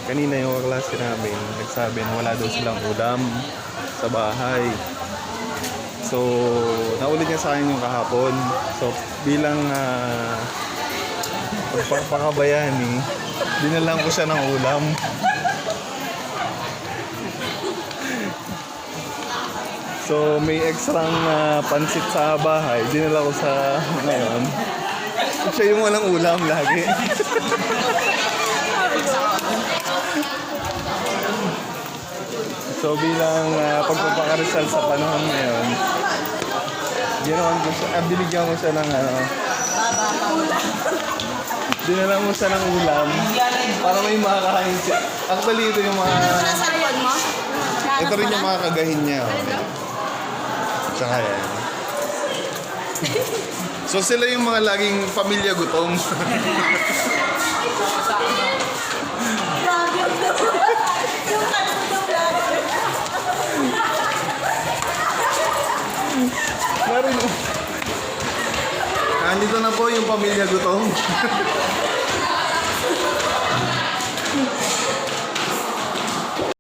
kanina yung kaklase namin, nagsabi na wala daw silang ulam sa bahay. So, naulit niya sa akin yung kahapon. So, bilang pagpapakabayani, dinalang ko siya ng ulam. So, may extrang pansit sa bahay. Dinala ko sa ngayon. Siya yung walang ulam lagi. So, bilang pagpapakarisal sa panahon ngayon, ginawan ko siya, binigyan ko siya ng dinala mo siya ng ulam para may makakain siya. Actually, ito yung mga... Ito rin yung mga kagahin niya. Tsaka yan. So sila yung mga laging pamilya gutom. Nandito na po yung pamilya gutom.